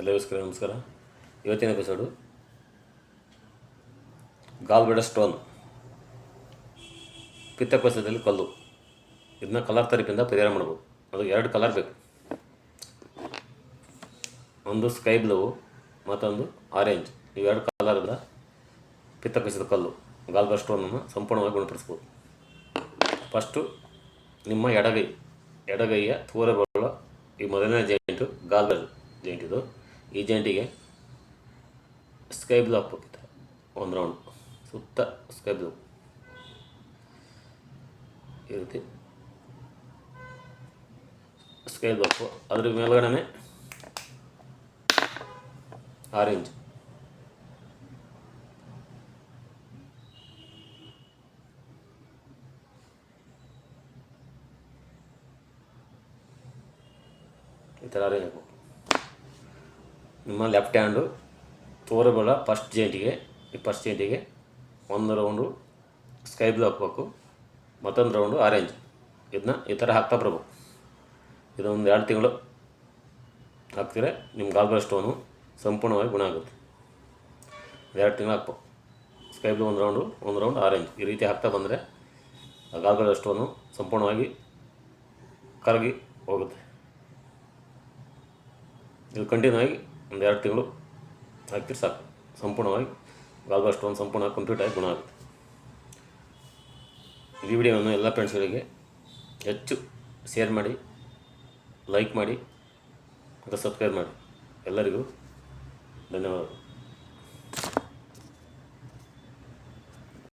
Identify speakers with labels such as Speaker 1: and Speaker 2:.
Speaker 1: ಎಲ್ಲರಿಗೂ ನಮಸ್ಕಾರ. ಇವತ್ತಿನ ಎಪಿಸೋಡು ಗಾಲ್ಬ್ಲೆಡರ್ ಸ್ಟೋನ್, ಪಿತ್ತಕೋಶದಲ್ಲಿ ಕಲ್ಲು. ಇದನ್ನ ಕಲರ್ ಥೆರಪಿಯಿಂದ ಪರಿಹಾರ ಮಾಡ್ಬೋದು. ಅದು 2 ಕಲರ್ ಬೇಕು, ಒಂದು ಸ್ಕೈ ಬ್ಲೂ ಮತ್ತೊಂದು ಆರೆಂಜ್. ಇವು 2 ಕಲರಿಂದ ಪಿತ್ತಕೋಶದ ಕಲ್ಲು ಗಾಲ್ಬ್ಲೆಡರ್ ಸ್ಟೋನನ್ನು ಸಂಪೂರ್ಣವಾಗಿ ಗುಣಪಡಿಸ್ಬೋದು. ಫಸ್ಟು ನಿಮ್ಮ ಎಡಗೈಯ ತೋರಬೆರಳು, ಈ ಮೊದಲನೇ ಜಾಯಿಂಟು ಗಾಲ್ಬ್ಲೆಡರ್ ಜಾಯಿಂಟ್. ಇದು ಈ ಜಾಯಿಂಟಿಗೆ ಸ್ಕೈ ಬ್ಲೂ ಹಾಕ್ಬೇಕಿತ್ತು, ಒಂದು ರೌಂಡ್ ಸುತ್ತ ಸ್ಕೈ ಬ್ಲೂ ಈ ರೀತಿ ಸ್ಕೈ ಬ್ಲೂ ಹಾಕು. ಅದ್ರ ಮೇಲ್ಗಡೆ ಆರೆಂಜ್, ಈ ಥರ ಆರೆಂಜ್ ಹಾಕು. ನಿಮ್ಮ ಲೆಫ್ಟ್ ಹ್ಯಾಂಡು ತೋರಬೆರಳ ಫಸ್ಟ್ ಜಾಯಿಂಟಿಗೆ ಒಂದು ರೌಂಡು ಸ್ಕೈ ಬ್ಲೂ ಹಾಕ್ಬೇಕು, ಮತ್ತೊಂದು ರೌಂಡು ಆರೆಂಜ್. ಇದನ್ನ ಈ ಥರ ಹಾಕ್ತಾ ಬರಬೇಕು. ಇದೊಂದು 2 ತಿಂಗಳು ಹಾಕ್ತಿದ್ರೆ ನಿಮ್ಮ ಗಾಲ್ಬ್ಲೆಡರ್ ಸ್ಟೋನು ಸಂಪೂರ್ಣವಾಗಿ ಗುಣ ಆಗುತ್ತೆ. 2 ತಿಂಗಳು ಹಾಕ್ಬೇಕು. ಸ್ಕೈ ಬ್ಲೂ ಒಂದು ರೌಂಡ್ ಆರೆಂಜ್ ಈ ರೀತಿ ಹಾಕ್ತಾ ಬಂದರೆ ಆ ಗಾಲ್ಬ್ಲೆಡರ್ ಸ್ಟೋನು ಸಂಪೂರ್ಣವಾಗಿ ಕರಗಿ ಹೋಗುತ್ತೆ. ಇದು ಕಂಟಿನ್ಯೂ ಆಗಿ ಒಂದು 2 ತಿಂಗಳು ಹಾಕ್ತಿರಿ ಸಾಕು. ಸಂಪೂರ್ಣವಾಗಿ ಗಾಲ್ಬ್ಲೆಡರ್ ಸ್ಟೋನ್ ಸಂಪೂರ್ಣವಾಗಿ ಕಂಪ್ಲೀಟ್ ಆಗಿ ಗುಣ ಆಗುತ್ತೆ. ಈ ವಿಡಿಯೋವನ್ನು ಎಲ್ಲ ಫ್ರೆಂಡ್ಸ್ಗಳಿಗೆ ಹೆಚ್ಚು ಶೇರ್ ಮಾಡಿ, ಲೈಕ್ ಮಾಡಿ ಮತ್ತು ಸಬ್ಸ್ಕ್ರೈಬ್ ಮಾಡಿ. ಎಲ್ಲರಿಗೂ ಧನ್ಯವಾದ.